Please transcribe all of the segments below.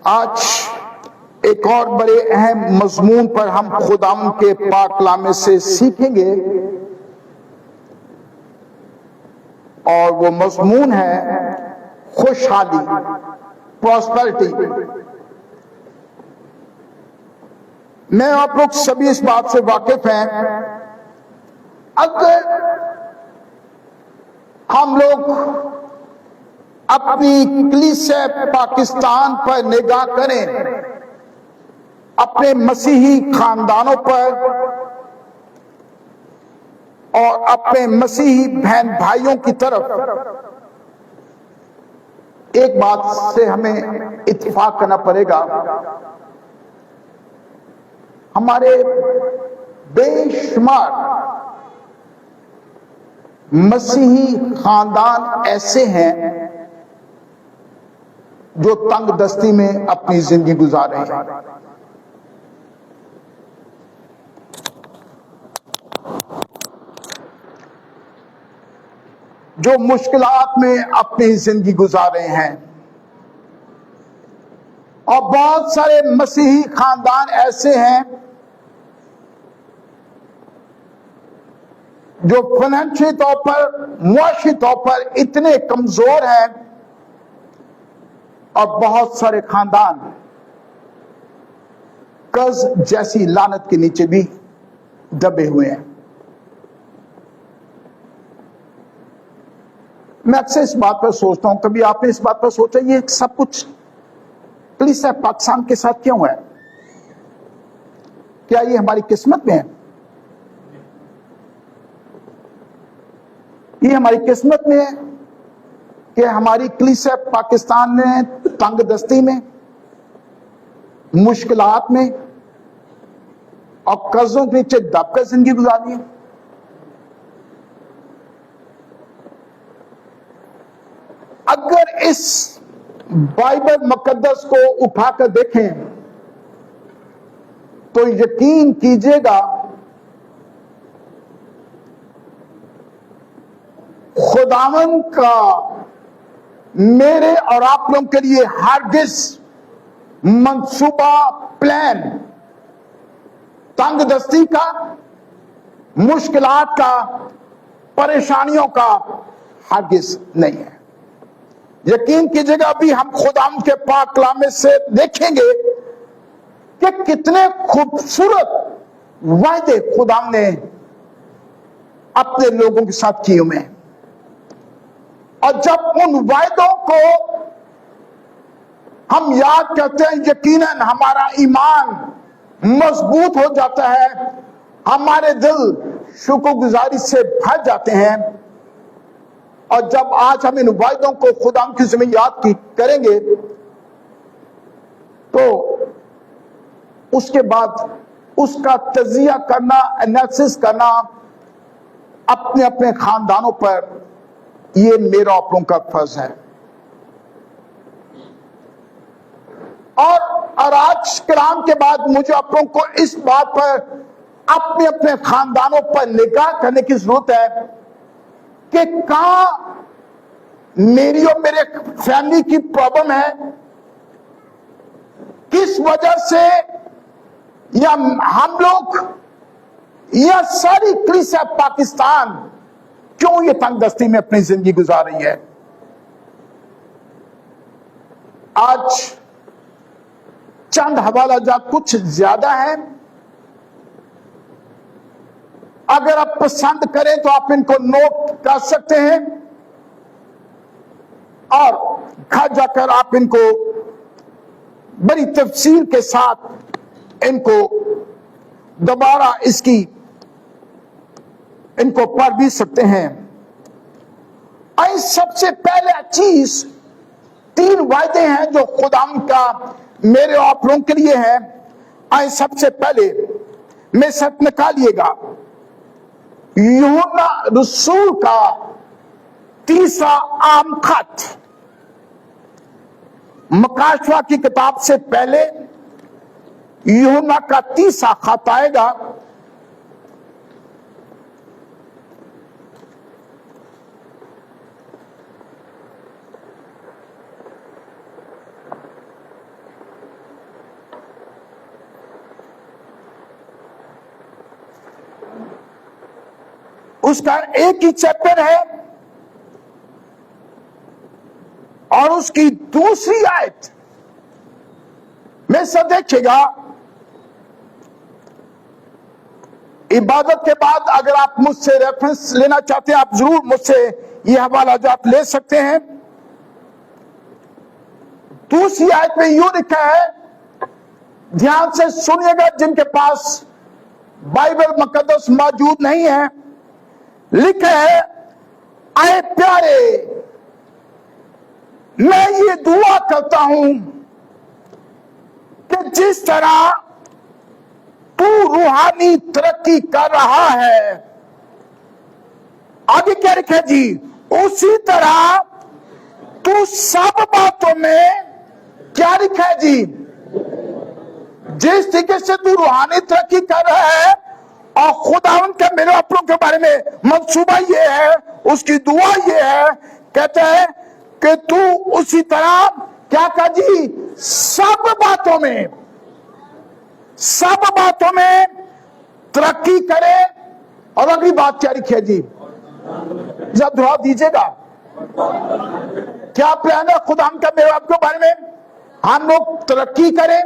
آج ایک اور بڑے اہم مضمون پر ہم خداوند کے پاک کلام سے سیکھیں گے، اور وہ مضمون ہے خوشحالی، پراسپیرٹی۔ میں آپ لوگ سبھی اس بات سے واقف ہیں، اگر ہم لوگ اپنی کلیسا پاکستان پر نگاہ کریں، اپنے مسیحی خاندانوں پر اور اپنے مسیحی بہن بھائیوں کی طرف، ایک بات سے ہمیں اتفاق کرنا پڑے گا، ہمارے بے شمار مسیحی خاندان ایسے ہیں جو تنگ دستی میں اپنی زندگی گزار رہے ہیں۔ جو مشکلات میں اپنی زندگی گزار رہے ہیں، اور بہت سارے مسیحی خاندان ایسے ہیں جو فنانشلی طور پر، معاشی طور پر اتنے کمزور ہیں، اور بہت سارے خاندان قرض جیسی لعنت کے نیچے بھی دبے ہوئے ہیں۔ میں اکثر اس بات پر سوچتا ہوں، کبھی آپ نے اس بات پر سوچا یہ سب کچھ کلیسا پاکستان کے ساتھ کیوں ہے؟ کیا یہ ہماری قسمت میں ہے؟ یہ ہماری قسمت میں ہے کہ ہماری کلیسا پاکستان نے تنگ دستی میں، مشکلات میں اور قرضوں کے نیچے دب کر زندگی گزاری ہے؟ اگر اس بائبل مقدس کو اٹھا کر دیکھیں تو یقین کیجئے گا خداوند کا میرے اور آپ لوگوں کے لیے ہرگز منصوبہ، پلان تنگ دستی کا، مشکلات کا، پریشانیوں کا ہرگز نہیں ہے۔ یقین کیجئے گا، ابھی ہم خداوند کے پاک کلام سے دیکھیں گے کہ کتنے خوبصورت وعدے خداوند نے اپنے لوگوں کے ساتھ کیے ہوئے ہیں، اور جب ان وعدوں کو ہم یاد کرتے ہیں، یقیناً ہمارا ایمان مضبوط ہو جاتا ہے، ہمارے دل شکر گزاری سے بھر جاتے ہیں، اور جب آج ہم ان وعدوں کو خداوند کی ذمہ یاد کریں گے تو اس کے بعد اس کا تجزیہ کرنا، انالیسس کرنا اپنے اپنے خاندانوں پر، یہ میرا آپ لوگوں کا فرض ہے۔ اور آج کلام کے بعد مجھے آپ لوگوں کو اس بات پر اپنے اپنے خاندانوں پر نگاہ کرنے کی ضرورت ہے کہ کہاں میری اور میرے فیملی کی پرابلم ہے، کس وجہ سے یا ہم لوگ یا ساری کلیسا پاکستان کیوں یہ تنگ دستی میں اپنی زندگی گزار رہی ہے۔ آج چند حوالہ جات کچھ زیادہ ہیں، اگر آپ پسند کریں تو آپ ان کو نوٹ کر سکتے ہیں، اور گھر جا کر آپ ان کو بڑی تفصیل کے ساتھ ان کو دوبارہ ان کو پڑھ بھی سکتے ہیں۔ اور سب سے پہلے چیز 3 وعدے ہیں جو خداوند کا میرے اور آپ لوگوں کے لیے ہے۔ سب سے پہلے میں سب نکالیے گا یوحنا رسول کا 3 عام خط، مکاشفہ کی کتاب سے پہلے یوحنا کا 3 خط آئے گا۔ اس کا ایک ہی چیپٹر ہے اور اس کی دوسری آیت میں سے دیکھیے گا. عبادت کے بعد اگر آپ مجھ سے ریفرنس لینا چاہتے ہیں آپ ضرور مجھ سے یہ حوالہ جات لے سکتے ہیں. دوسری آیت میں یوں لکھا ہے, دھیان سے سنیے گا جن کے پاس بائبل مقدس موجود نہیں ہے. لکھا ہے, اے پیارے میں یہ دعا کرتا ہوں کہ جس طرح تو روحانی ترقی کر رہا ہے, آگے کیا لکھا جی, اسی طرح تو سب باتوں میں کیا لکھا ہے جی, جس طریقے سے تو روحانی ترقی کر رہا ہے اور خداوند کا میرے اپنوں کے بارے میں منصوبہ یہ ہے, اس کی دعا یہ ہے, کہتے ہیں کہ تو اسی طرح کیا کہا جی, سب باتوں میں ترقی کرے. اور اگلی بات کیا لکھی ہے جی, جب دعا دیجیے گا کیا پلان ہے خداوند کا میرے آپ کے بارے میں, ہم لوگ ترقی کریں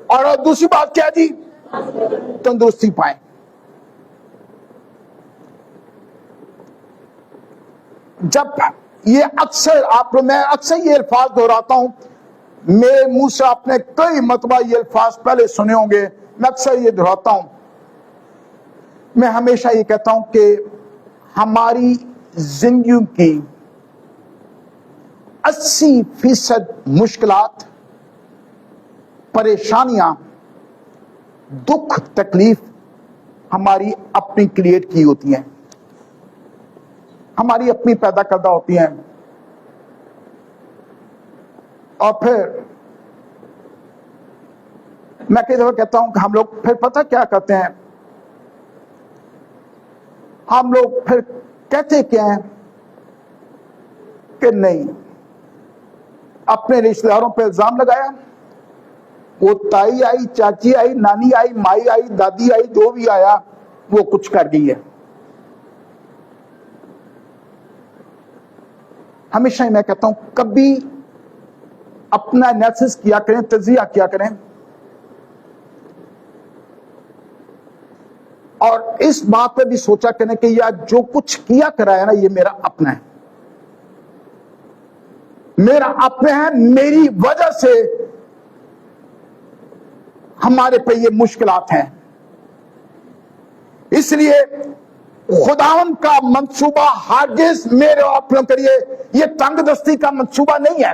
اور دوسری بات کیا جی, تندرستی پائیں. جب یہ اکثر میں اکثر یہ الفاظ دہراتا ہوں, میرے منہ سے آپ نے کئی مرتبہ یہ الفاظ پہلے سنے ہوں گے, میں اکثر یہ دہراتا ہوں. میں ہمیشہ یہ کہتا ہوں کہ ہماری زندگیوں کی 80% مشکلات, پریشانیاں, دکھ تکلیف ہماری اپنی کریٹ کی ہوتی ہیں, ہماری اپنی پیدا کردہ ہوتی ہیں. اور پھر میں کئی دفعہ کہتا ہوں کہ ہم لوگ پھر پتہ کیا کرتے ہیں, ہم لوگ پھر کہتے کیا ہیں کہ نہیں, اپنے رشتہ داروں پہ الزام لگایا, وہ تائی آئی, چاچی آئی, نانی آئی, مائی آئی, دادی آئی, جو بھی آیا وہ کچھ کر گئی ہے. ہمیشہ ہی میں کہتا ہوں کبھی اپنا انالیسس کیا کریں, تجزیہ کیا کریں, اور اس بات پہ بھی سوچا کریں کہ یہ جو کچھ کیا کرا ہے نا, یہ میرا اپنا ہے, میرا اپنا ہے, میری وجہ سے ہمارے پہ یہ مشکلات ہیں. اس لیے خداوند کا منصوبہ ہرگز میرے اپنوں کے لیے یہ تنگ دستی کا منصوبہ نہیں ہے,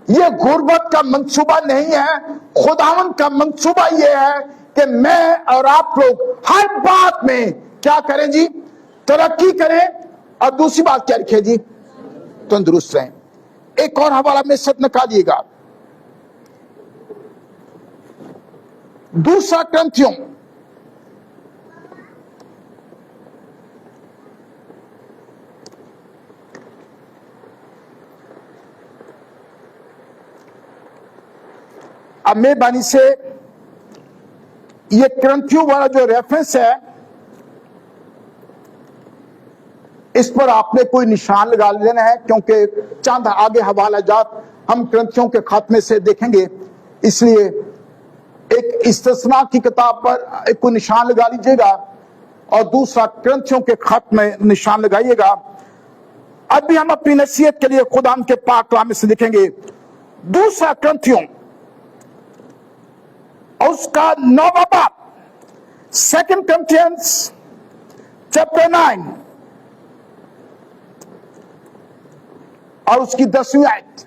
یہ غربت کا منصوبہ نہیں ہے. خداوند کا منصوبہ یہ ہے کہ میں اور آپ لوگ ہر بات میں کیا کریں جی, ترقی کریں, اور دوسری بات کیا لکھے جی, تندرست رہیں. ایک اور حوالہ میں سے نکالیے گا, دوسرا کرنتھیوں اب مہربانی سے یہ کرنتھیوں والا جو ریفرنس ہے اس پر آپ نے کوئی نشان لگا لینا ہے, کیونکہ چند آگے حوالہ جات ہم کرنتھیوں کے خاتمے سے دیکھیں گے, اس لیے ایک استثناء کی کتاب پر ایک کوئی نشان لگا لیجئے گا اور دوسرا کرنتھیوں کے خط میں نشان لگائیے گا. اب بھی ہم اپنی نصیحت کے لیے خداوند کے پاک کلام سے لکھیں گے دوسرا کرنتھیوں اور اس کا 9واں باب, 2 Corinthians chapter 9 اور اس کی 10ویں آیت.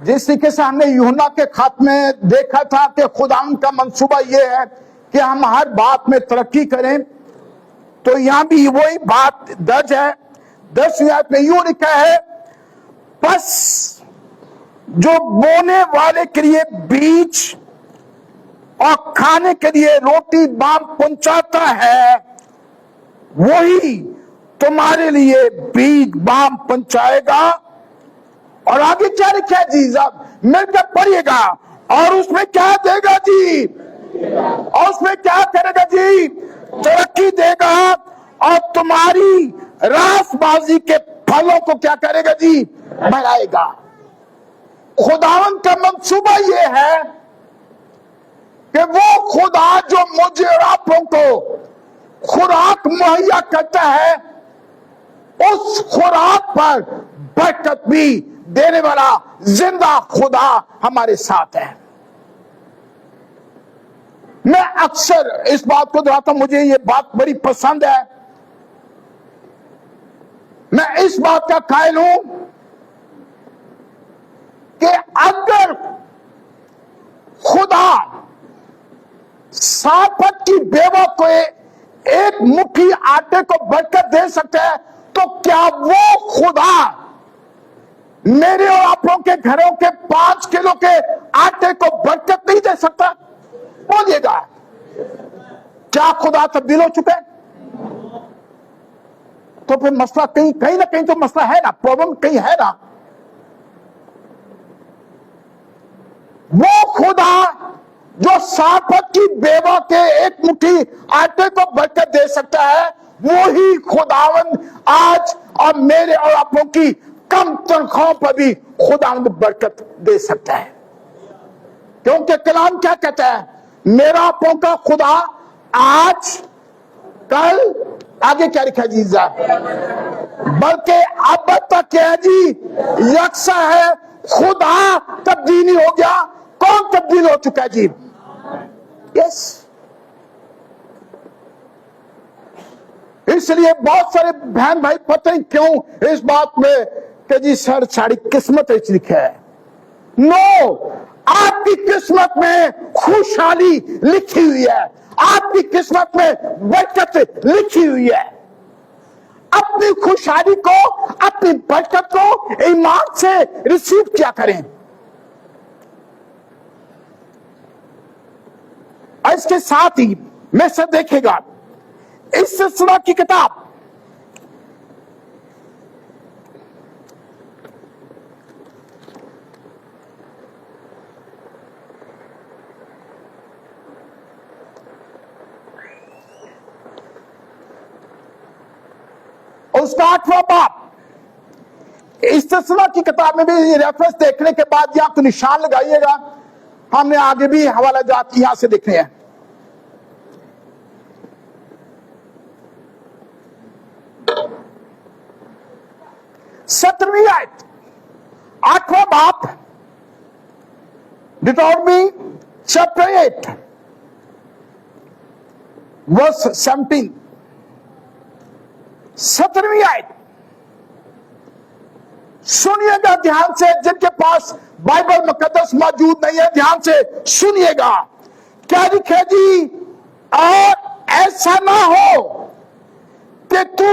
جس طریقے سے ہم نے یوحنا کے خط میں دیکھا تھا کہ خداوند کا منصوبہ یہ ہے کہ ہم ہر بات میں ترقی کریں, تو یہاں بھی وہی بات درج ہے. 10ویں آیت میں یوں لکھا ہے, بس جو بونے والے کے لیے بیج اور کھانے کے لیے روٹی بام پہنچاتا ہے, وہی تمہارے لیے بیج بام پہنچائے گا اور آگے کیا لکھا ہے جی؟ مل کر پڑھیے گا. اور اس میں کیا دے گا جی؟ اور اس میں کیا کرے گا جی؟ ترقی دے گا اور تمہاری راست بازی کے پھلوں کو کیا کرے گا جی؟ بڑھائے گا. خداوند کا منصوبہ یہ ہے کہ وہ خدا جو مجھے اور آپ کو خوراک مہیا کرتا ہے، اس خوراک پر برکت بھی دینے والا زندہ خدا ہمارے ساتھ ہے. میں اکثر اس بات کو دہراتا ہوں، مجھے یہ بات بڑی پسند ہے. میں اس بات کا قائل ہوں کہ اگر خدا سارفت کی بیوہ کو ایک مٹھی آٹے کو برکت دے سکتا ہے، تو کیا وہ خدا میرے اور آپوں کے گھروں کے 5 کلو کے آٹے کو برکت نہیں دے سکتا؟ بولیے گا، کیا خدا تبدیل ہو چکا ہے؟ تو پھر مسئلہ کہیں نہ کہیں تو مسئلہ ہے نا، پرابلم کہیں ہے نا. وہ خدا جو سارفت کی بیوہ کے ایک مٹھی آٹے کو برکت دے سکتا ہے، وہی خداوند آج اور میرے اور آپوں کی کم تنخواہوں پر بھی خداوند برکت دے سکتا ہے. کیونکہ کلام کیا کہتا ہے؟ میرا آپوں کا خدا آج کل آگے کیا لکھا جی؟ بلکہ اب تک کیا ہے جی؟ یکساں ہے. خدا تبدیل نہیں ہو گیا. کون تبدیل ہو چکا ہے جی؟ یس. اس لیے بہت سارے بہن بھائی پتہ نہیں کیوں اس بات میں کہ جی سر ساری قسمت لکھا ہے. نو، آپ کی قسمت میں خوشحالی لکھی ہوئی ہے، آپ کی قسمت میں برکت لکھی ہوئی ہے. اپنی خوشحالی کو، اپنی برکت کو ایمان سے ریسیو کیا کریں. اور اس کے ساتھ ہی میں سے دیکھے گا اس سلسلہ کی کتاب اس کا 8واں باب، اس سلسلہ کی کتاب میں بھی ریفرنس دیکھنے کے بعد یا تو نشان لگائیے گا. ہم نے آگے بھی حوالہ جات یہاں سے دیکھنے ہیں. سترویں آیت، 8واں باب، ڈیٹرونومی چیپٹر 8 ورس 17. 17ویں آیت سنیے گا دھیان سے. جن کے پاس بائبل مقدس موجود نہیں ہے دھیان سے سنیے گا. کیا لکھے جی؟ اور ایسا نہ ہو کہ تو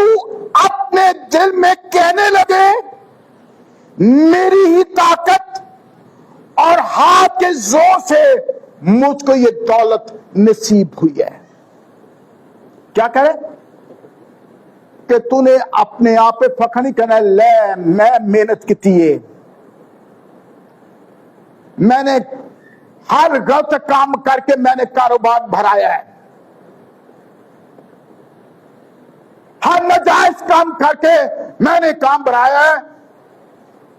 اپنے دل میں کہنے لگے میری ہی طاقت اور ہاتھ کے زور سے مجھ کو یہ دولت نصیب ہوئی ہے. کیا کرے کہ تو نے اپنے آپ پہ فخر نہیں کرنا. لے میں محنت کی ہے، میں نے ہر غلط کام کر کے میں نے کاروبار بھرایا ہے، ہر ناجائز کام کر کے میں نے کام بھرایا ہے.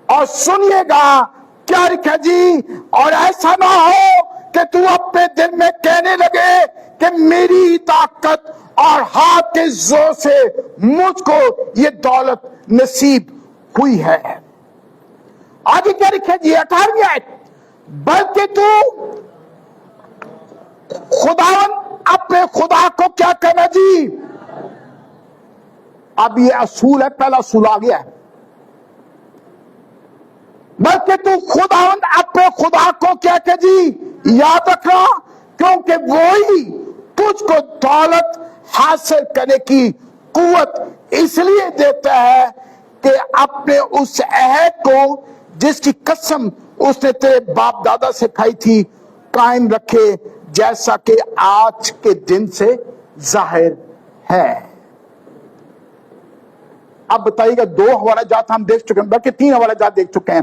اور سنیے گا کیا لکھا جی؟ اور ایسا نہ ہو کہ تو اپنے دل میں کہنے لگے کہ میری طاقت اور ہاتھ کے زور سے مجھ کو یہ دولت نصیب ہوئی ہے. آگے کیا لکھا جی؟ 18ویں آیت، بلکہ تو خداوند اپنے خدا کو کیا کرنا جی؟ اب یہ اصول ہے، پہلا اصول آ گیا ہے. بلکہ تو خداوند اپنے خدا کو کیا کہ جی یاد رکھنا، کیونکہ وہی تجھ کو دولت حاصل کرنے کی قوت اس لیے دیتا ہے کہ اپنے اس عہد کو جس کی قسم اس نے تیرے باپ دادا سے کھائی تھی قائم رکھے، جیسا کہ آج کے دن سے ظاہر ہے. اب بتائیے گا 2 حوالہ جات ہم دیکھ چکے ہیں، بلکہ 3 حوالہ جات دیکھ چکے ہیں.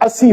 80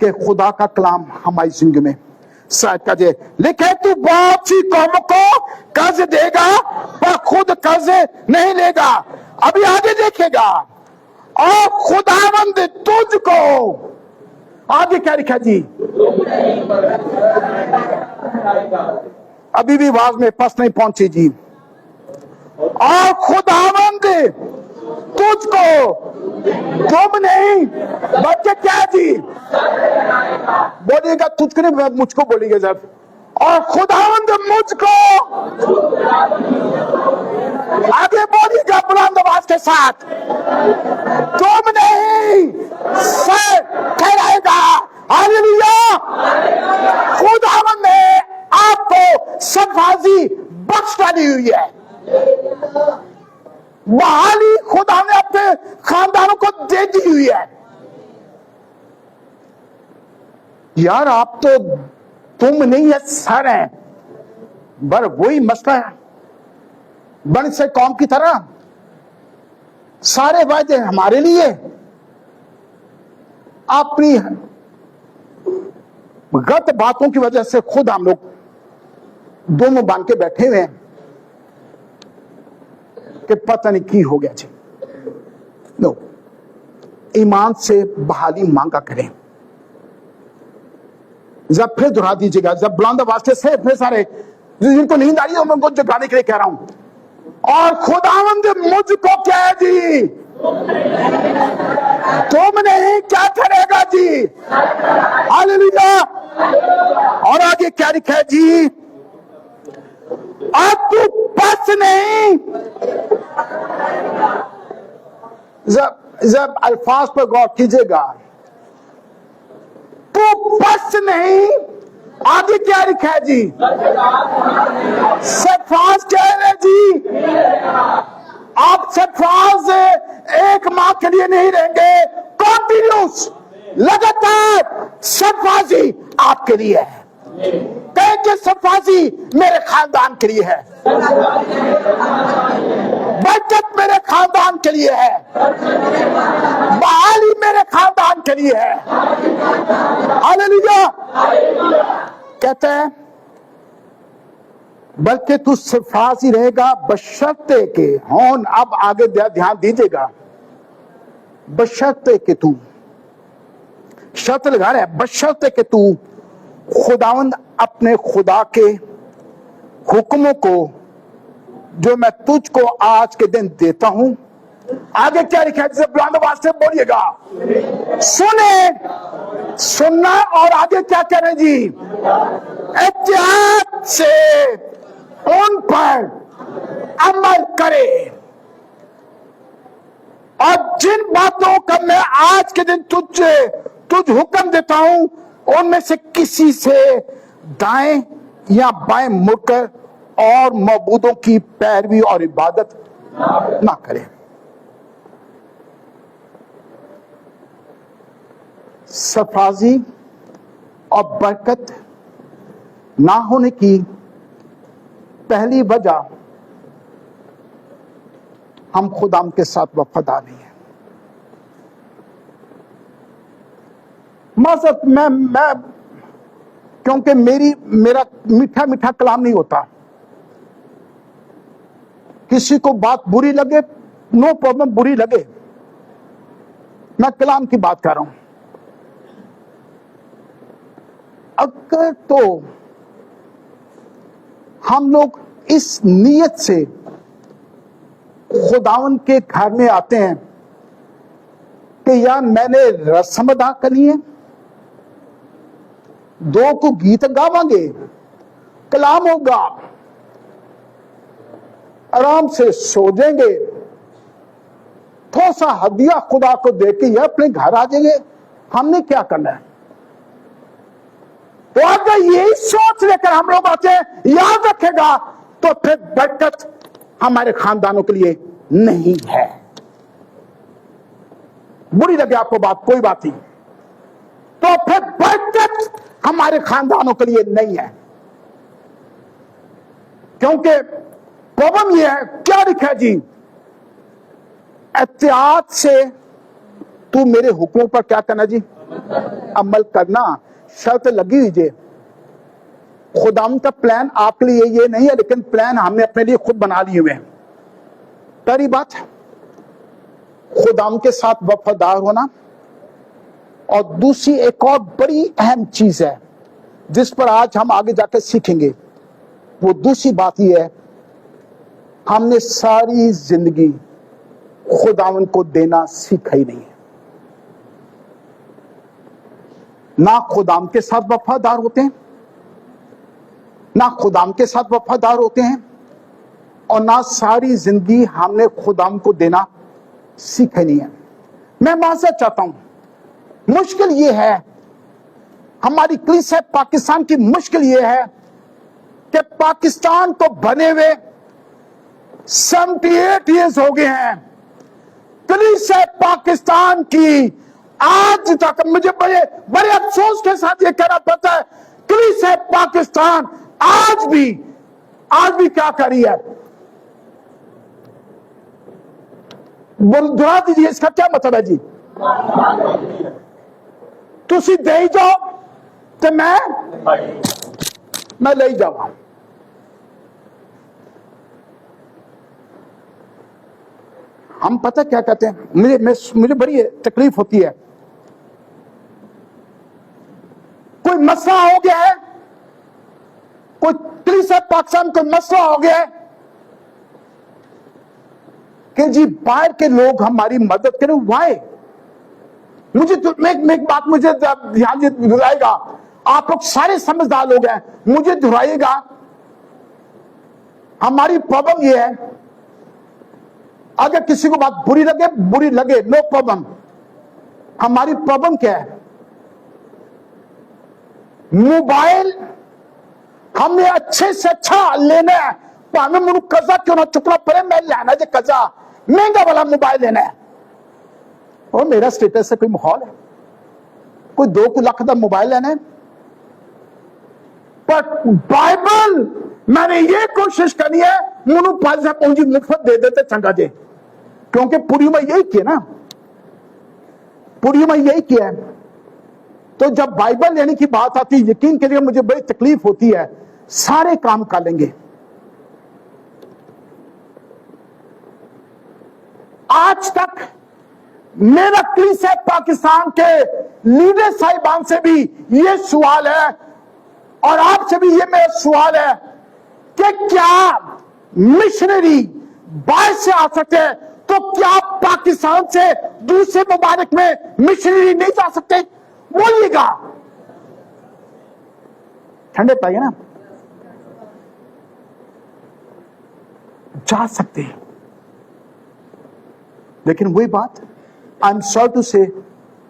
کہ خدا کا کلام ہماری زندگی میں ساتھ کا دے. لکھے تو بہت سی قوموں کو قرض دے گا پر خود قرض نہیں لے گا. ابھی آگے دیکھے گا. اور خداوند تجھ کو آگے کیا لکھا جی؟ ابھی بھی آواز میں پس نہیں پہنچی جی. اور خداوند تجھ کو تم نہیں بلکہ کیا جی بولیے گا؟ تجھ کو نہیں مجھ کو بولیے گا سر. اور خداوند مجھ کو آگے بولیے گا بلند آواز کے ساتھ. تم نہیں سر ٹھہرائے گا. ہاللیلویا. خداوند نے آپ کو سرفرازی بخش ڈالی ہوئی ہے. بحالی خدا نے اپنے خاندانوں کو دے دی ہوئی ہے. یار آپ تو تم نہیں ہے سر ہیں. بر وہی مسئلہ ہے بن سے قوم کی طرح. سارے وعدے ہمارے لیے. اپنی غلط باتوں کی وجہ سے خود ہم لوگ دونوں باندھ کے بیٹھے ہوئے ہیں کہ پتہ نہیں کی ہو گیا جی. نو, ایمان سے بحالی مانگا کریں. جب پھر دہرا دیجیے گا, جب بلند آواز سے پھر سارے جن کو نیند آ رہی ہے ان کو جگانے کے لیے کہہ رہا ہوں. اور خداوند مجھ کو کیا ہے جی؟ تم نہیں کیا کرے گا جی؟ ہاللیلویا. اور آگے کیا لکھا ہے جی؟ اب تو پس نہیں. جب الفاظ پر غور کیجئے گا, تو پس نہیں. آگے کیا لکھا ہے جی؟ سرفراز کیا ہے جی؟ آپ سرفراز ایک ماہ کے لیے نہیں رہیں گے. کنٹینیوس لگاتار سرفرازی آپ کے لیے ہے. کہ سرفرازی میرے خاندان کے لیے ہے. برکت میرے خاندان کے لیے ہے. بحالی میرے خاندان کے لیے ہے. ہاللیلویا. کہتے ہیں بلکہ تو سرفرازی رہے گا بشرطے کہ ہون. اب آگے دھیان دیجیے گا. بشرطے کہ تو شرط لگا رہا ہے. بشرطے کہ تو خداوند اپنے خدا کے حکموں کو جو میں تجھ کو آج کے دن دیتا ہوں. آگے کیا لکھا ہے جسے بلند آواز سے بولیے گا. سننا. اور آگے کیا کہہ رہے ہیں جی؟ احتیاط سے ان پر عمل کرے. اور جن باتوں کا میں آج کے دن تجھ حکم دیتا ہوں ان میں سے کسی سے دائیں یا بائیں مڑ کر اور معبودوں کی پیروی اور عبادت نہ کرے. سرفرازی اور برکت نہ ہونے کی پہلی وجہ ہم خدا کے ساتھ وفادار نہیں ہیں. معذرت میں کیونکہ میرا میٹھا میٹھا کلام نہیں ہوتا. کسی کو بات بری لگے نو پرابلم, بری لگے. میں کلام کی بات کر رہا ہوں. اگر تو ہم لوگ اس نیت سے خداوند کے گھر میں آتے ہیں کہ یار میں نے رسم ادا کرنی ہے, 2 کو گیت گاواں گے, کلام ہوگا, آرام سے سو جائیں گے, تھوڑا سا ہدیہ خدا کو دے کے یہ اپنے گھر آ جائیں گے, ہم نے کیا کرنا ہے؟ تو اگر یہی سوچ لے کر ہم لوگ آتے ہیں, یاد رکھے گا تو پھر برکت ہمارے خاندانوں کے لیے نہیں ہے. بری لگے آپ کو بات, کوئی بات نہیں, تو پھر برکت ہمارے خاندانوں کے لیے نہیں ہے. کیونکہ پرابلم یہ ہے, کیا لکھا ہے جی؟ احتیاط سے تو میرے حکموں پر کیا کرنا جی؟ عمل کرنا. شرط لگی ہوئی جی. خداوند کا پلان آپ کے لیے یہ نہیں ہے، لیکن پلان ہم نے اپنے لیے خود بنا لیے ہوئے ہیں. پہلی بات خداوند کے ساتھ وفادار ہونا، اور دوسری ایک اور بڑی اہم چیز ہے جس پر آج ہم آگے جا کے سیکھیں گے. وہ دوسری بات یہ ہے، ہم نے ساری زندگی خداوند کو دینا سیکھا ہی نہیں ہے. نہ خداوند کے ساتھ وفادار ہوتے ہیں، نہ خداوند کے ساتھ وفادار ہوتے ہیں، اور نہ ساری زندگی ہم نے خداوند کو دینا سیکھا ہی نہیں ہے. میں معذرت چاہتا ہوں، مشکل یہ ہے، ہماری کلیسیا پاکستان کی مشکل یہ ہے کہ پاکستان کو بنے ہوئے 78 ایئرز ہو گئے ہیں. کلیسیا پاکستان کی آج تک مجھے بڑے افسوس کے ساتھ یہ کہنا پڑتا ہے، کلیسیا پاکستان آج بھی کیا کر رہی ہے؟ دہرا دیجیے، اس کا کیا مطلب ہے جی؟ تسی دے ہی جاؤ تو میں لے جاؤں. ہم پتہ کیا کہتے ہیں، مجھے بڑی تکلیف ہوتی ہے. کوئی مسئلہ ہو گیا ہے، کوئی کلیسیا پاکستان کوئی مسئلہ ہو گیا ہے کہ جی باہر کے لوگ ہماری مدد کریں. وائے؟ مجھے ایک بات مجھے دھیان دلائے گا، آپ لوگ سارے سمجھدار لوگ ہیں، مجھے دہرائیے گا. ہماری پرابلم یہ ہے، اگر کسی کو بات بری لگے نو پرابلم. ہماری پرابلم کیا ہے؟ موبائل ہم نے اچھے سے اچھا لینا ہے، پانے منو قضا کیوں نہ چکنا پڑے، میں لینا جے قضا مہنگا والا موبائل لینا ہے. اور میرا سٹیٹس سے کوئی ماحول ہے، کوئی 2 لاکھ کا موبائل لینا ہے. پر بائبل میں نے یہ کوشش کرنی ہے منو 5 پونجی مفت دے دیتے چنگا جے، کیونکہ پوری میں یہی کیا نا، پوری میں یہی کیا ہے. تو جب بائبل لینے کی بات آتی، یقین کے لیے مجھے بڑی تکلیف ہوتی ہے. سارے کام کر لیں گے. آج تک میرا کلیسیا پاکستان کے لیڈر صاحبان سے بھی یہ سوال ہے، اور آپ سے بھی یہ میرا سوال ہے کہ کیا مشنری باہر سے آ سکتے ہیں، تو کیا پاکستان سے دوسرے ممالک میں مشنری نہیں جا سکتے؟ بولیے گا. ٹھنڈے پائیے نا، جا سکتے ہیں. لیکن وہی بات، آئی ایم سوری ٹو سے،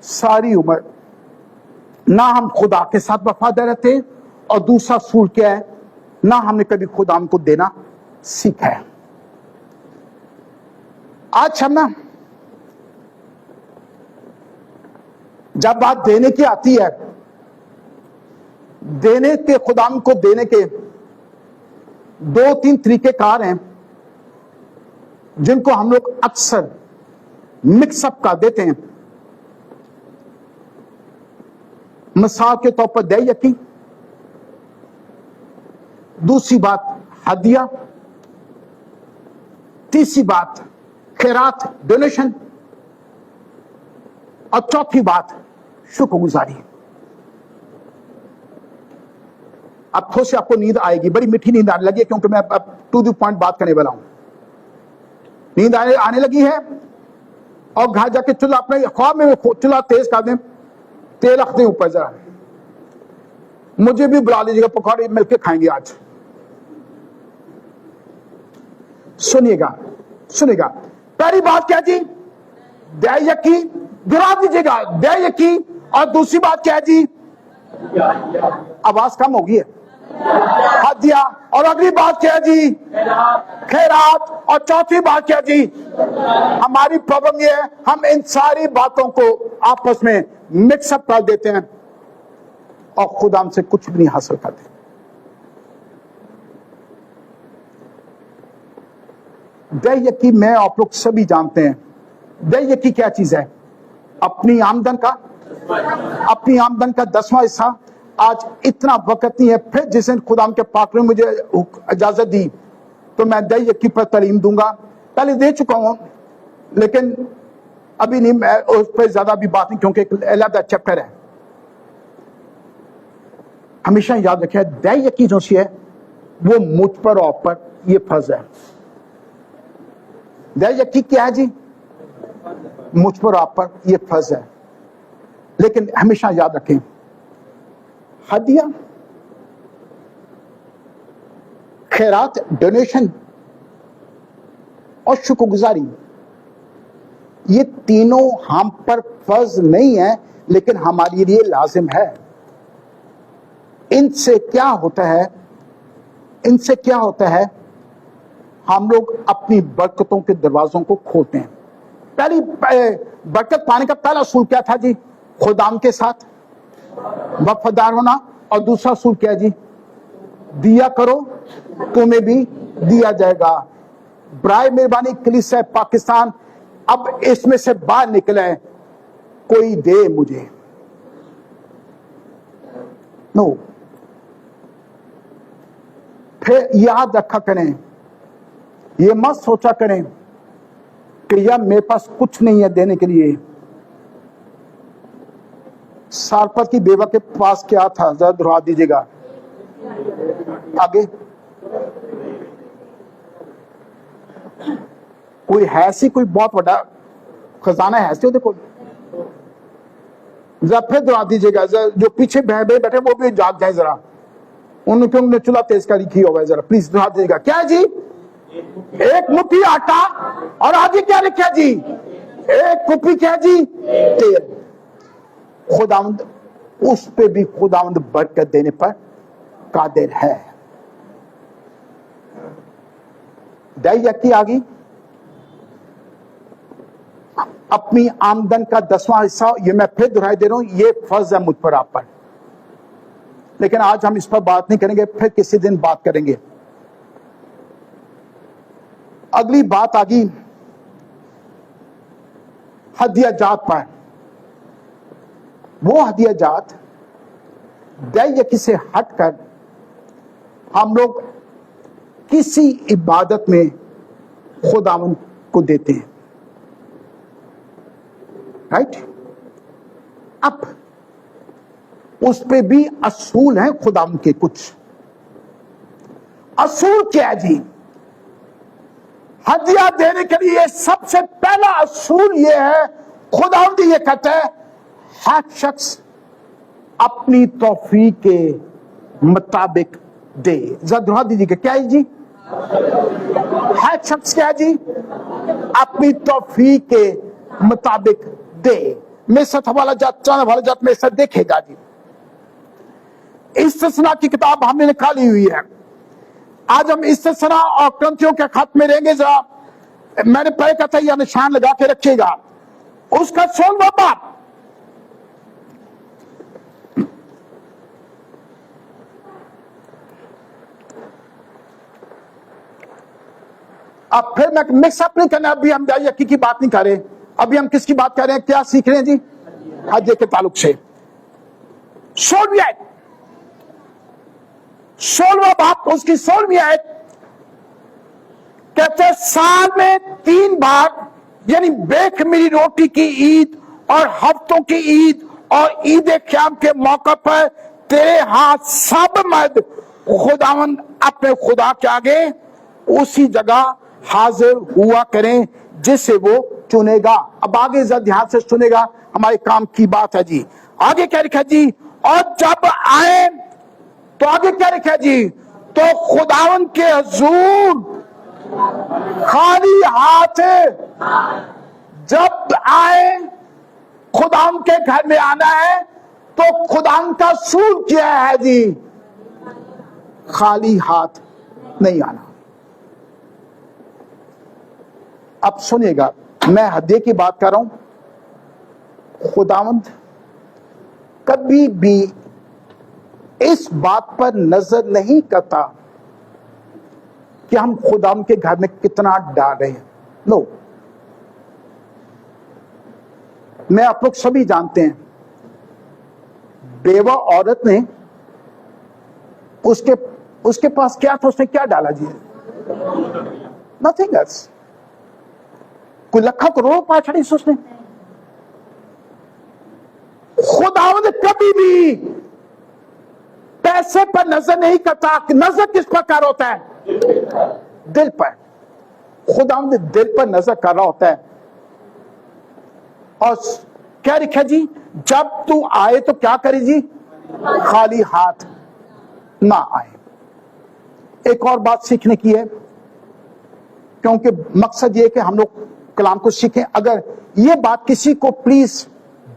ساری عمر نہ ہم خدا کے ساتھ وفادار رہتے، اور دوسرا اصول کیا ہے، نہ ہم نے کبھی خدا کو دینا سیکھا ہے. آج ہم نا جب بات دینے کی آتی ہے، دینے کے خدا کو دینے کے 2-3 طریقے کار ہیں جن کو ہم لوگ اکثر مکس اپ کر دیتے ہیں. مثال کے طور پر دے یقین، دوسری بات ہدیہ، تیسری بات خیرات ڈونیشن، اور چوتھی بات شکر گزاری. اب تھوڑی سی آپ کو نیند آئے گی، بڑی میٹھی نیند آنے لگی ہے، کیونکہ میں اب ٹو دی پوائنٹ بات کرنے والا ہوں. نیند آنے لگی ہے، اور گھر جا کے چولہا اپنے خواب میں چولہا تیز کر دیں، تیل رکھ دیں اوپر ذرا. مجھے بھی بلا لیجیے گا، پکوڑے مل کے کھائیں گے آج. سنیے گا. پہلی بات کیا جی؟ دے یقین، گرا دیجیے گا، دے یقین. اور دوسری بات کیا ہے جی؟ آواز کم ہوگی ہے، ہدیہ. اور اگلی بات کیا ہے جی؟ خیرات. اور چوتھی بات کیا جی؟ ہماری پرابلم یہ ہے، ہم ان ساری باتوں کو آپس میں مکس اپ کر دیتے ہیں، اور خدا ہم سے کچھ بھی نہیں حاصل کرتے. دے یقین میں آپ لوگ سبھی جانتے ہیں. دے یقین کیا چیز ہے؟ اپنی آمدن کا 10واں حصہ. آج اتنا وقت نہیں ہے. پھر جس دن خدا کے پاک نے مجھے اجازت دی تو میں دہ یکی پر تعلیم دوں گا. پہلے دے چکا ہوں لیکن ابھی نہیں, میں اس پہ زیادہ بھی بات نہیں کیونکہ ایک علیحدہ چیپٹر ہے. ہمیشہ یاد رکھیں دہ یکی جو سی ہے وہ مجھ پر اور آپ پر یہ فرض ہے. دہ یکی کیا ہے جی؟ مجھ پر آپ پر یہ فرض ہے. لیکن ہمیشہ یاد رکھیں ہدیہ, خیرات, ڈونیشن اور شکر گزاری یہ تینوں ہم پر فرض نہیں ہے لیکن ہمارے لیے لازم ہے. ان سے کیا ہوتا ہے ہم لوگ اپنی برکتوں کے دروازوں کو کھولتے ہیں. پہلی برکت پانے کا پہلا اصول کیا تھا جی؟ خدام کے ساتھ وفادار ہونا. اور دوسرا اصول کیا جی؟ دیا کرو تمہیں بھی دیا جائے گا. برائے مہربانی کلیسیا پاکستان اب اس میں سے باہر نکلے, کوئی دے مجھے. نو. پھر یاد رکھا کریں, یہ مت سوچا کریں کہ یار میرے پاس کچھ نہیں ہے دینے کے لیے. سارپت کی بیوہ کے پاس کیا تھا ذرا دہرا دیجیے گا. آگے کوئی ہے سی, کوئی بہت بڑا خزانہ ہے سی دیکھو, ذرا پھر دہرا دیجیے گا. جو پیچھے بیٹھے وہ بھی جاگ جائیں ذرا, انہوں نے چولہا تیز کاری کی ہوگا. ذرا پلیز دہرا دیجیے گا. کیا جی؟ ایک مٹھی آٹا اور آگے کیا لکھا جی؟ ایک کپی کیا جی؟ تیل. خداوند اس پہ بھی خداوند برکت دینے پر قادر ہے. دہ یکی آگی, اپنی آمدن کا 10واں حصہ, یہ میں پھر دہرائی دے رہا ہوں, یہ فرض ہے مجھ پر آپ پر. لیکن آج ہم اس پر بات نہیں کریں گے, پھر کسی دن بات کریں گے. اگلی بات آگی ہدیہ جات پر. وہ ہدیہ جات دہ یکی سے ہٹ کر ہم لوگ کسی عبادت میں خداوند کو دیتے ہیں. رائٹ. اب اس پہ بھی اصول ہیں خداوند کے. کچھ اصول کیا ہے جی؟ ہدیہ دینے کے لیے سب سے پہلا اصول یہ ہے, خداوند یہ کہتا ہے ہر شخص اپنی توفیق کے مطابق دے. ذرا دہرا دیجیے کہ کیا ہے جی؟ ہر شخص کیا ہے جی؟ اپنی توفیق کے مطابق دے. میرے ساتھ حوالہ جات میرے ساتھ دیکھے گا جی. استثناء کی کتاب ہم نے نکالی ہوئی ہے. آج ہم استثناء اور کرنتھیوں کے خط میں رہیں گے. ذرا میں نے پہلے کہا تھا یہ نشان لگا کے رکھیے گا. اس کا 16واں باب, اب پھر میں مکس اپ نہیں کرنا. ابھی ہم دہ یکی کی بات نہیں کر رہے, ابھی ہم کس کی بات کر رہے ہیں؟ کیا سیکھ رہے ہیں جی؟ ہدیہ کے تعلق سے. 16واں باب اس کی 16ویں آیت کہتے ہیں سال میں 3 بار یعنی بے خمیری روٹی کی عید اور ہفتوں کی عید اور عید قیام کے موقع پر تیرے ہاتھ سب مرد خداوند اپنے خدا کے آگے اسی جگہ حاضر ہوا کریں جسے وہ چنے گا. اب آگے ذرا دھیان سے سنے گا, ہمارے کام کی بات ہے جی. آگے کیا لکھا جی؟ اور جب آئے تو آگے کیا لکھا جی؟ تو خداوند کے حضور خالی ہاتھ. جب آئے خداوند کے گھر میں آنا ہے تو خداوند کا اصول کیا ہے جی؟ خالی ہاتھ نہیں آنا. اب سنیے گا, میں ہدیے کی بات کر رہا ہوں. خداوند کبھی بھی اس بات پر نظر نہیں کرتا کہ ہم خداوند کے گھر میں کتنا ڈال رہے ہیں. نو, میں آپ لوگ سبھی جانتے ہیں بیوہ عورت نے اس کے پاس کیا تھا, اس نے کیا ڈالا جی؟ Nothing else. کوئی لکھا کروڑ پاچھڑی اس نے. خداوند کبھی بھی پیسے پر نظر نہیں کرتا. نظر کس پر کر ہوتا ہے؟ دل پر. خداوند دل پر نظر کر رہا ہوتا ہے. اور کیا لکھا جی؟ جب تو آئے تو کیا کرے جی؟ خالی ہاتھ نہ آئے. ایک اور بات سیکھنے کی ہے, کیونکہ مقصد یہ کہ ہم لوگ کلام کو سیکھیں. اگر یہ بات کسی کو پلیز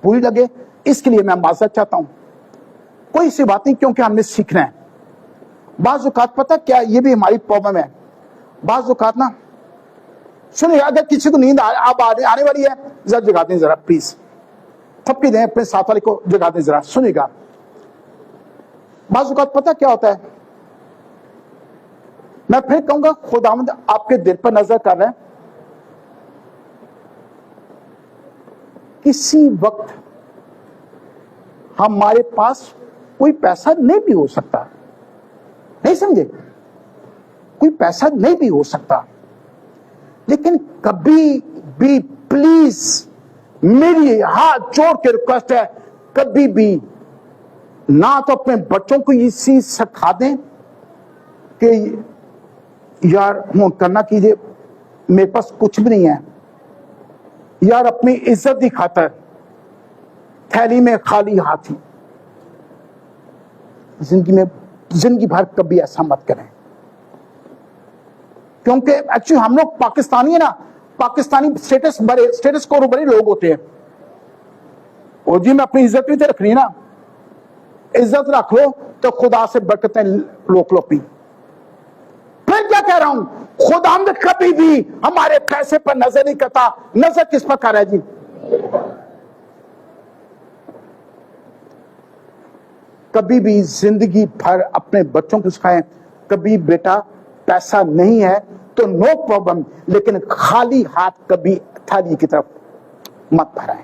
بری لگے, اس کے لیے میں معذرت چاہتا ہوں. کوئی سی بات نہیں, کیونکہ ہم نے سیکھنا ہے. بعض اوقات پتہ کیا, یہ بھی ہماری پرابلم ہے. بعض اوقات نا سنیے, اگر کسی کو نیند اب آنے والی ہے, ذرا جگا دیں ذرا پلیز. تھپکی دیں اپنے ساتھ والے کو, جگا دیں ذرا. سنیے گا, بعض اوقات پتہ کیا ہوتا ہے, میں پھر کہوں گا خداوند آپ کے دل پر نظر کر رہے ہیں. کسی وقت ہمارے پاس کوئی پیسہ نہیں بھی ہو سکتا, نہیں سمجھے, کوئی پیسہ نہیں بھی ہو سکتا, لیکن کبھی بھی پلیز میری ہاتھ جوڑ کے ریکویسٹ ہے, کبھی بھی نہ تو اپنے بچوں کو یہ چیز سکھا دیں کہ یار کرنا کیجیے, میرے پاس کچھ بھی نہیں ہے, یار اپنی عزت کی خاطر تھیلی میں خالی ہاتھ ہی. زندگی بھر کبھی ایسا مت کریں, کیونکہ ایکچولی ہم لوگ پاکستانی ہیں نا, پاکستانی اسٹیٹس کو بڑے لوگ ہوتے ہیں. اور جی میں اپنی عزت نہیں رکھنی نا, عزت رکھ لو تو خدا سے برکتیں لوک لو پی. پھر کیا کہہ رہا ہوں, خداوند کبھی بھی ہمارے پیسے پر نظر نہیں کرتا. نظر کس پر کر رہا ہے جی؟ کبھی بھی زندگی بھر اپنے بچوں کو سکھائیں, کبھی بیٹا پیسہ نہیں ہے تو نو پرابلم, لیکن خالی ہاتھ کبھی تھالی کی طرف مت بھرائیں.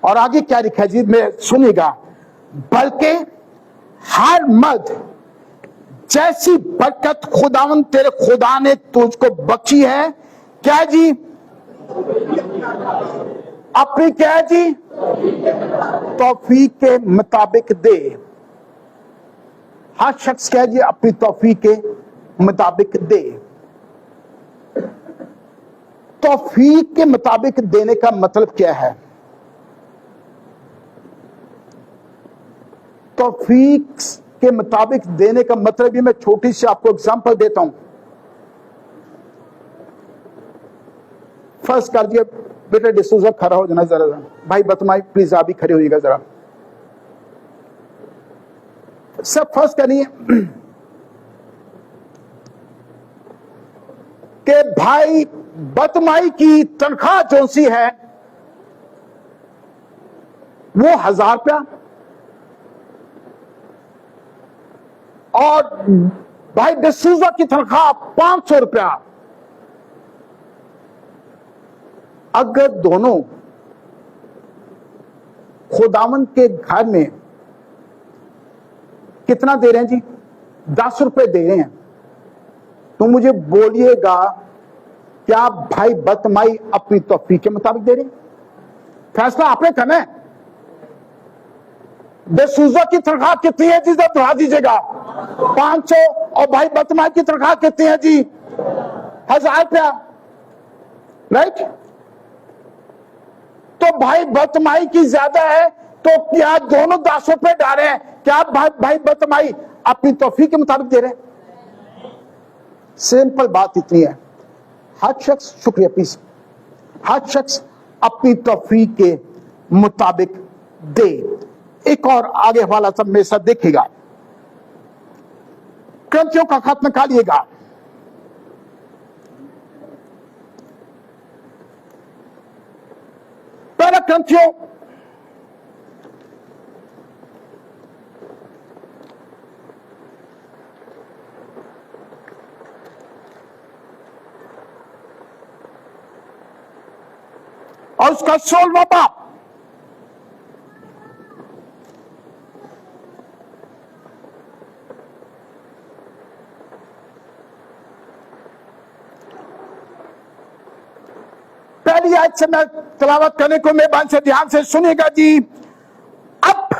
اور آگے کیا لکھا ہے جی, میں سنیے گا, بلکہ ہر مرد جیسی برکت خداوند تیرے خدا نے تجھ کو بخشی ہے, کیا جی اپنی کیا جی توفیق کے مطابق دے. ہر شخص کیا جی اپنی توفیق کے مطابق دے. توفیق کے مطابق دینے کا مطلب کیا ہے؟ توفیق کے مطابق دینے کا مطلب یہ, میں چھوٹی سی آپ کو اگزامپل دیتا ہوں. فرض کر دیے بیٹا ڈسوزا کھڑا ہو جانا, ذرا بھائی بتمائی پلیز آپ بھی کھڑے ہوئیے گا ذرا. سب فرض کریے کہ بھائی بتمائی کی تنخواہ جو سی ہے وہ 1000 روپیہ, اور بھائی ڈسوزا کی تنخواہ 500 روپیہ. اگر دونوں خداوند کے گھر میں کتنا دے رہے ہیں جی؟ 10 روپے دے رہے ہیں, تو مجھے بولیے گا کیا بھائی بتمائی اپنی توفیق کے مطابق دے رہے ہیں؟ فیصلہ آپ نے کرنا ہے. ڈسوزا کی تنخواہ کتنی ہے جی؟ بتا دیجیے گا 500, اور بھائی بتمائی کی تنخواہ کتنی ہے جی؟ 1000 روپیہ, رائٹ. تو بھائی بتمائی کی زیادہ ہے, تو کیا دونوں 10 روپے ڈالے ہیں؟ کیا بھائی بتمائی اپنی توفیق کے مطابق دے رہے ہیں؟ سمپل بات اتنی ہے, ہر شخص, شکریہ پلیز, ہر شخص اپنی توفیق کے مطابق دے. ایک اور آگے والا سب میرے ساتھ دیکھے گا, کرنتھیوں کا خط نکالیے گا. پہلا کرنتھیوں اور اس کا 16واں باب پہلی آیت سے میں تلاوت کرنے کو مہربانی سے دھیان سے سنیے گا جی. اب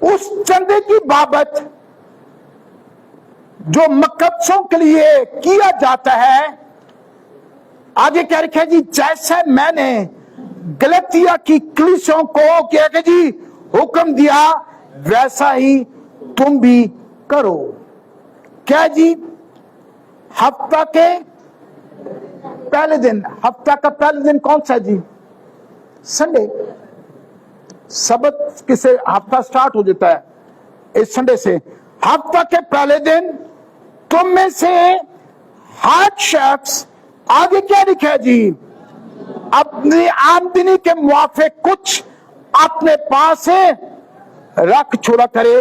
اس چندے کی بابت جو مقدسوں کے لیے کیا جاتا ہے، آگے کیا لکھا ہے جی؟ جیسے میں نے گلتیا کی کلیسیوں کو کیا کہ جی حکم دیا، ویسا ہی تم بھی کرو. کیا جی؟ ہفتہ کے پہلے دن. ہفتہ کا پہلے دن کون سا جی؟ سنڈے. سبت کسے ہفتہ سٹارٹ ہو جاتا ہے؟ اس سنڈے سے. ہفتہ کے پہلے دن تم میں سے ہر شخص، آگے کیا لکھا ہے جی؟ اپنی آمدنی کے موافق کچھ اپنے پاس سے رکھ چھوڑا کرے،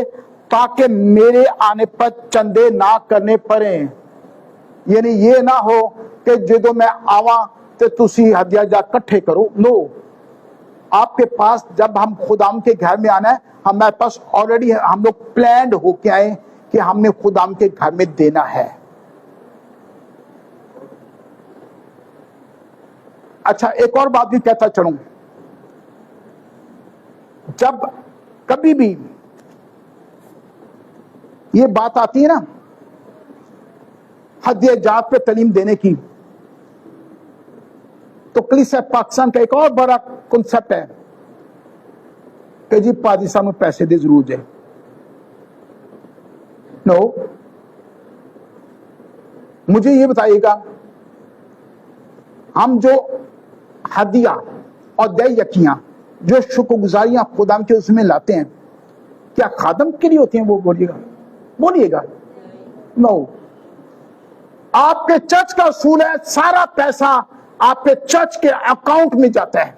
تاکہ میرے آنے پر چندے نہ کرنے پڑیں. یعنی یہ نہ ہو کہ جدو میں آواں تو تسی ہدیہ جا کٹھے کرو. نو، آپ کے پاس جب ہم خدام کے گھر میں آنا ہے، ہمارے پاس آلریڈی ہم لوگ پلانڈ ہو کے آئے کہ ہم نے خدام کے گھر میں دینا ہے. اچھا، ایک اور بات بھی کہتا چلوں. جب کبھی بھی یہ بات آتی ہے نا ہدیہ جات پہ تعلیم دینے کی، تو کلیسیا پاکستان کا ایک اور بڑا کنسپٹ ہے کہ جی پادری صاحب میں پیسے دے ضرور جائے. نو، مجھے یہ بتائیے گا، ہم جو ہدیہ اور دے یکیاں، جو شکر گزاریاں خدا کے اس میں لاتے ہیں، کیا خادم کے لیے ہوتی ہیں؟ وہ بولیے گا. نو، آپ کے چرچ کا اصول ہے سارا پیسہ آپ کے چرچ کے اکاؤنٹ میں جاتا ہے،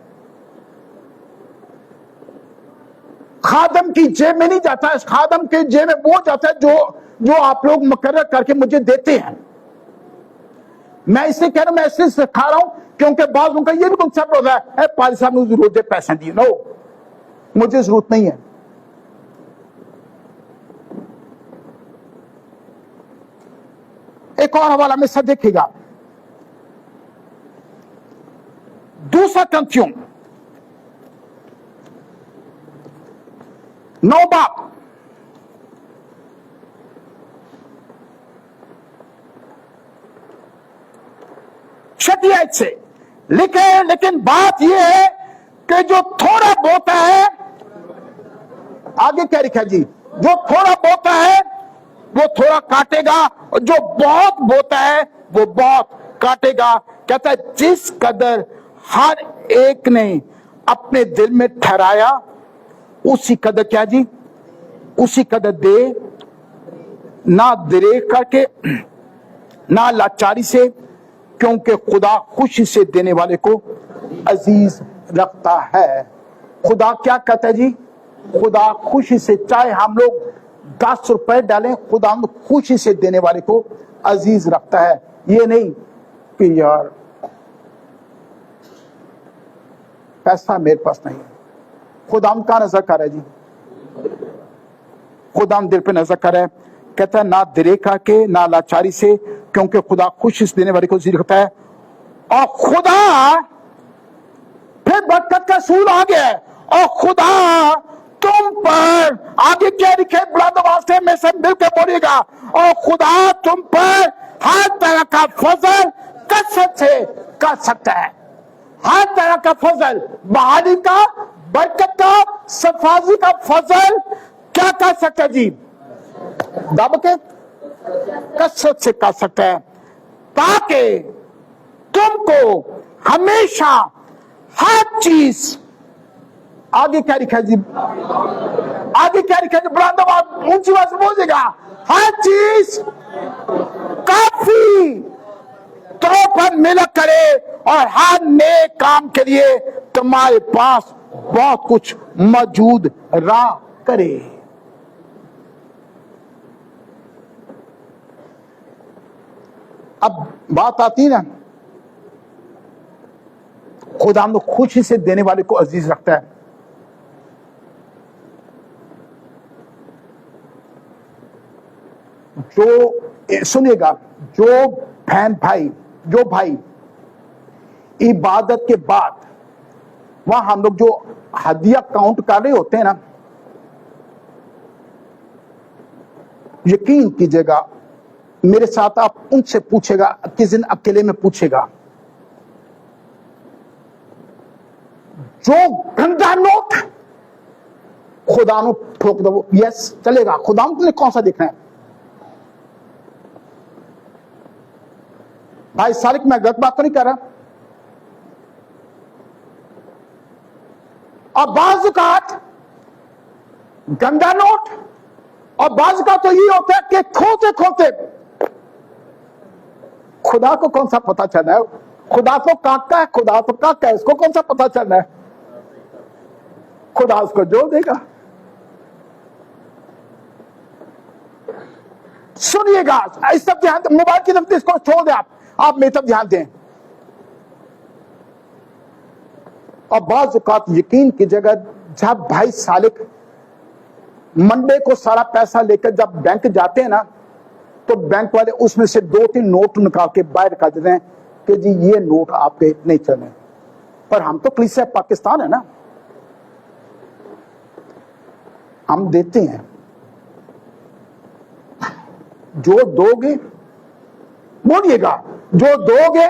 خادم کی جیب میں نہیں جاتا ہے. خادم کی جیب میں وہ جاتا ہے جو آپ لوگ مقرر کر کے مجھے دیتے ہیں. میں اس سے کہہ رہا ہوں، میں اس سے سکھا رہا ہوں کیونکہ بعض ان کا یہ بھی کنسپٹ ہوتا ہے پادری صاحب نے ضرورت ہے پیسے دیے. نو، مجھے ضرورت نہیں ہے. ایک اور حوالہ میں سب دیکھے گا، دوسرا کنتھیوں 9 باب چھٹی آیت سے لکھے. لیکن بات یہ ہے کہ جو تھوڑا بوتا ہے، آگے کیا لکھا جی؟ جو تھوڑا بوتا ہے وہ تھوڑا کاٹے گا، اور جو بہت بوتا ہے وہ بہت کاٹے گا. کہتا ہے جس قدر ہر ایک نے اپنے دل میں ٹھہرایا اسی قدر کیا جی؟ اسی قدر دے، نہ دریغ کر کے نہ لاچاری سے، کیونکہ خدا خوشی سے دینے والے کو عزیز رکھتا ہے. خدا کیا کہتا ہے جی؟ خدا خوشی سے، چاہے ہم لوگ 10 روپے ڈالیں، خدا خوشی سے دینے والے کو عزیز رکھتا ہے. یہ نہیں کہ یار پیسہ میرے پاس نہیں ہے. خدا ہم کا نظر کر رہا ہے جی؟ خدا ہم دل پہ نظر کر رہا ہے. کہتا ہے نہ درے کر کے نہ لاچاری سے، کیونکہ خدا خوشی سے دینے والے کو عزیز رکھتا ہے. اور خدا پھر برکت کا اصول آ گیا ہے. اور خدا تم پر، آگے کیا لکھے بلند آواز سے میں سے مل کے بولیے گا، اور خدا تم پر ہر طرح کا فضل کثرت سے کر سکتا ہے. ہر طرح کا فضل، بحالی کا، برکت کا، صفازی کا فضل کیا کر سکتا ہے جی؟ دب کے کثرت سے کر سکتا ہے، تاکہ تم کو ہمیشہ ہر چیز، آگے کیا لکھا جی؟ آگے کیا لکھا جی؟ بلند آواز اونچی آواز سے بولیے گا، ہر چیز کافی طور پر ملا کرے، اور ہر نیک کام کے لیے تمہارے پاس بہت کچھ موجود رہا کرے. اب بات آتی نا خدا ہم خوشی سے دینے والے کو عزیز رکھتا ہے. جو سنیے گا، جو بھائی عبادت کے بعد وہاں ہم لوگ جو ہدیہ کاؤنٹ کر رہے ہوتے ہیں نا، یقین کیجئے گا میرے ساتھ آپ ان سے پوچھے گا، کس دن اکیلے میں پوچھے گا، جو گندا نوٹ خدا نو ٹھوک دو، یس چلے گا، خدا نے کون سا دیکھنا ہے؟ بھائی سارک میں غلط بات تو نہیں کر رہا. اور بعض اوقات گندا نوٹ، اور بعض کا تو یہ ہوتا ہے کہ کھوتے خدا کو کون سا پتا چلنا ہے؟ خدا تو کاکا ہے، اس کو کون سا پتا چلنا ہے؟ خدا اس کو جو دے گا. سنیے گا، اس طرف دھیان دیں، موبائل کی طرف اس کو چھوڑ دیں، آپ میری طرف دھیان دیں. اور بعض اوقات یقین کی جگہ جب بھائی سالک منڈے کو سارا پیسہ لے کر جب بینک جاتے ہیں نا، تو بینک والے اس میں سے 2-3 نوٹ نکال کے باہر کر دیتے ہیں کہ جی یہ نوٹ آپ کے نہیں چلے. پر ہم تو کلیسیا پاکستان ہے نا، ہم دیتے ہیں. جو دو گے بولیے گا، جو دو گے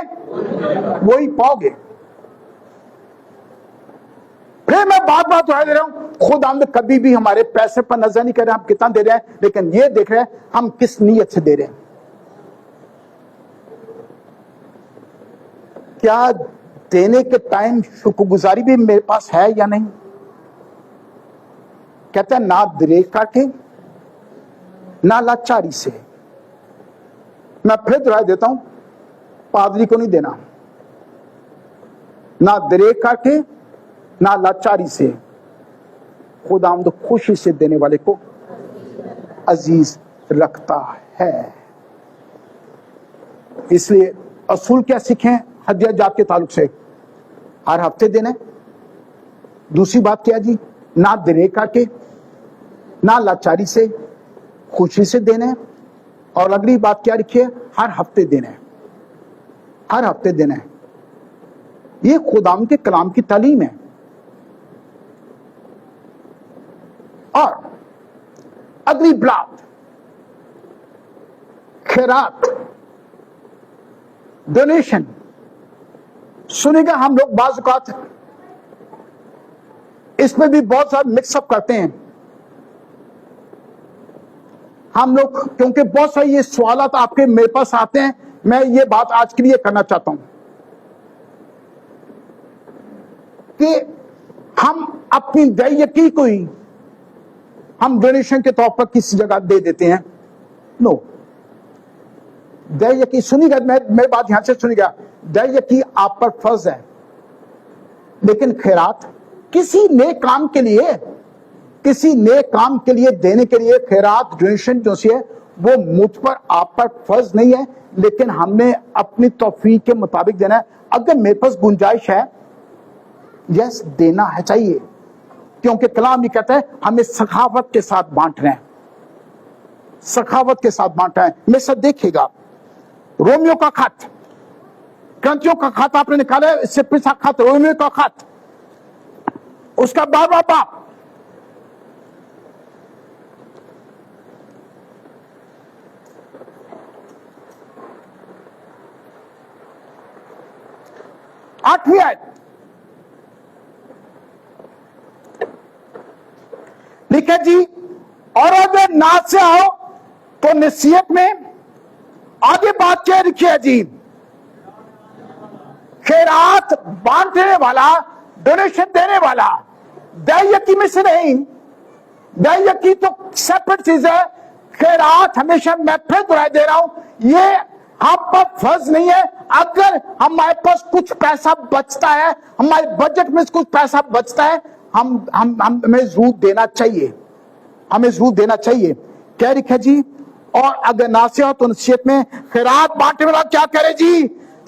وہی پاؤ گے. پھر میں بات دے رہا ہوں، خود ہم کبھی بھی ہمارے پیسے پر نظر نہیں کر رہے ہم کتنا دے رہے ہیں، لیکن یہ دیکھ رہے ہیں ہم کس نیت سے دے رہے ہیں. کیا دینے کے ٹائم شکر گزاری بھی میرے پاس ہے یا نہیں؟ کہتے ہیں نہ دریغ کر کے نہ لاچاری سے. میں پھر دہرا دیتا ہوں، پادری کو نہیں دینا، نہ دریغ کر کے نہ لاچاری سے. خدا ہم خوشی سے دینے والے کو عزیز رکھتا ہے. اس لیے اصول کیا سیکھیں ہدیہ جات کے تعلق سے؟ ہر ہفتے دینا. دوسری بات کیا جی؟ نہ دریغ کر کے نہ لاچاری سے، خوشی سے دینا. اور اگلی بات کیا لکھی ہے؟ ہر ہفتے دینا ہے، ہر ہفتے دینا ہے. یہ خداوند کے کلام کی تعلیم ہے. اور اگلی بات خیرات، ڈونیشن. سنیں گا ہم لوگ بعض اوقات اس میں بھی بہت سارا مکس اپ کرتے ہیں ہم لوگ، کیونکہ بہت سارے یہ سوالات آپ کے میرے پاس آتے ہیں. میں یہ بات آج کے لیے کرنا چاہتا ہوں کہ ہم اپنی دیکی کو ہی ہم ڈونیشن کے طور پر کسی جگہ دے دیتے ہیں. نو، دیکی سنی گا، میری بات یہاں سے سنی گا، دیکی آپ پر فرض ہے، لیکن خیرات کسی نیک کام کے لیے، کسی نیک کام کے لیے دینے کے لیے خیرات ڈونیشن جو سی ہے وہ مجھ پر آپ پر فرض نہیں ہے، لیکن ہم نے اپنی توفیق کے مطابق دینا ہے. اگر میرے پاس گنجائش ہے، یس دینا ہے چاہیے، کیونکہ کلام یہ کہتا ہے ہمیں سخاوت کے ساتھ بانٹنا ہے، سخاوت کے ساتھ بانٹنا ہے. میں سب دیکھے گا رومیو کا خط، کرنتھیوں کا خط آپ نے نکالا ہے، اس سے پچھلا خط رومیو کا خط، اس کا 12واں باب، آٹھویں آیت لکھے جی، اور اگر ناز سے آؤ تو نصیحت میں. آگے بات کیا لکھی ہے جی؟ خیرات بانٹنے والا، ڈونیشن دینے والا. دیکی میں سے نہیں، دیکی تو سیپریٹ چیز ہے. خیرات ہمیشہ میں پھر دہرائی دے رہا ہوں، یہ ہم پر فرض نہیں ہے. اگر ہمارے پاس کچھ پیسہ بچتا ہے، ہمارے بجٹ میں کچھ پیسہ بچتا ہے، ہمیں ضرور دینا چاہیے، ہمیں ضرور دینا چاہیے. کیا لکھا جی؟ اور اگر ناصیحت تو نصیحت میں خیرات بانٹنے والا کیا کرے جی؟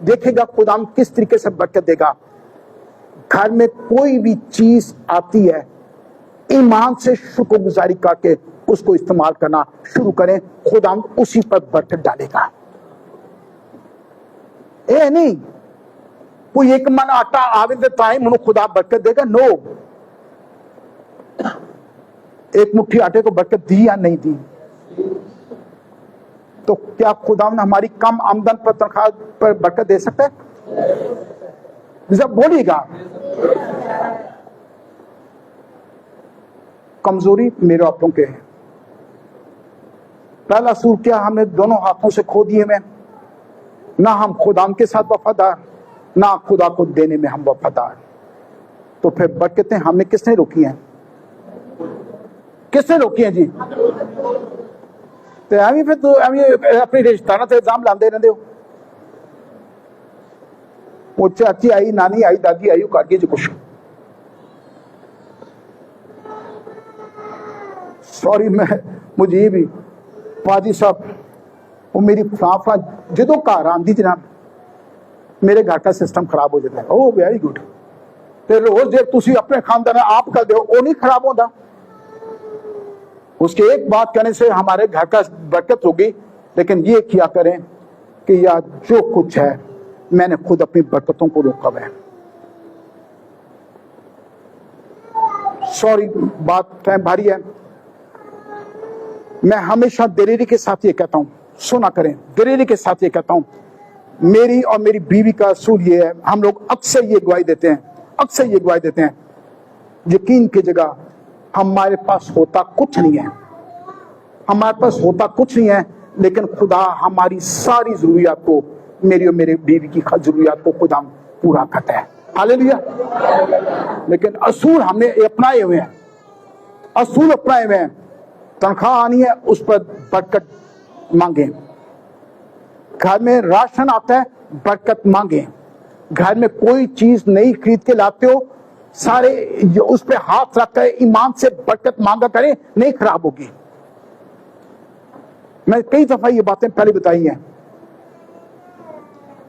دیکھے گا خدا کس طریقے سے برکت دے گا. گھر میں کوئی بھی چیز آتی ہے ایمان سے شکر گزاری کر کے اس کو استعمال کرنا شروع کریں, خدا اسی پر برکت ڈالے گا. اے نہیں کوئی ایک من آٹا آوے دے ٹائم انہوں خدا برکت دے گا, نو. ایک مٹھی آٹے کو برکت دی یا نہیں دی؟ تو کیا خدا ہماری کم آمدن پر تنخواہ پر برکت دے سکتا ہے؟ جب بولیے گا. کمزوری میرے اپنوں کے ہیں. پہلا اصول کیا, ہم نے دونوں ہاتھوں سے کھو دیے میں, نہ ہم خدا کے ساتھ وفادار, نہ خدا کو دینے میں ہم وفادار. تو پھر برکتیں ہم نے کس نے روکی ہیں؟ کس نے روکی ہیں جی؟ تو اپنی رشتہ سے الزام لاندے رہتے ہو. وہ چاچی آئی, نانی آئی, دادی آئی, وہ کر گئی جو کچھ. سوری مجھے یہ بھی پادی صاحب وہ میری فلاں جدو گھر آندی جناب میرے گھر کا سسٹم خراب ہو جاتا ہے. او ویری گڈ. تے روز جب تسی اپنے خاندان آپ کر دو وہ نہیں خراب ہوتا. اس کے ایک بات کرنے سے ہمارے گھر کا برکت ہوگی, لیکن یہ کیا کریں کہ یا جو کچھ ہے میں نے خود اپنی برکتوں کو روکا ہے. سوری بات ٹائم بھاری ہے. میں ہمیشہ دلیری کے ساتھ یہ کہتا ہوں, سنا کریں, دلیری کے ساتھ یہ کہتا ہوں, میری اور میری بیوی کا اصول یہ ہے, ہم لوگ اکثر یہ گواہی دیتے ہیں, یقین کی جگہ ہمارے پاس ہوتا کچھ نہیں ہے, لیکن خدا ہماری ساری ضروریات کو, میری اور میرے بیوی کی ضروریات کو خدا پورا کرتا ہے. ہاللیلویا. لیکن اصول ہم نے اپنائے ہوئے ہیں, تنخواہ آنی ہے اس پر برکت مانگیں. گھر میں راشن آتا ہے برکت مانگیں. گھر میں کوئی چیز نئی خرید کے لاتے ہو سارے اس پہ ہاتھ رکھ کر ایمان سے برکت مانگا کریں, نہیں خراب ہوگی. میں کئی دفعہ یہ باتیں پہلے بتائی ہیں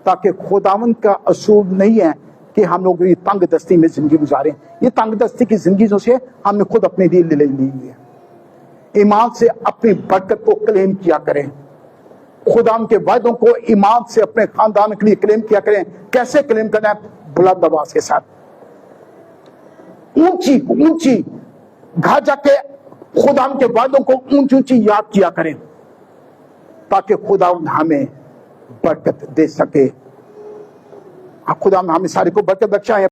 تاکہ خداوند کا اصول نہیں ہے کہ ہم لوگ یہ تنگ دستی میں زندگی گزاریں. یہ تنگ دستی کی زندگی جو سے ہم نے خود اپنے لیے لے لی ہے. ایمان سے اپنی برکت کو کلیم کیا کریں. خدا کے وعدوں کو ایمان سے اپنے خاندان کے لیے کلیم کیا کریں. کیسے کلیم کرنا ہے؟ بلند آواز کے ساتھ, اونچی گھر جا کے خدا کے وعدوں کو اونچی یاد کیا کریں تاکہ خدا ہمیں برکت دے سکے. خدا ہمیں سارے کو برکت بخشائے.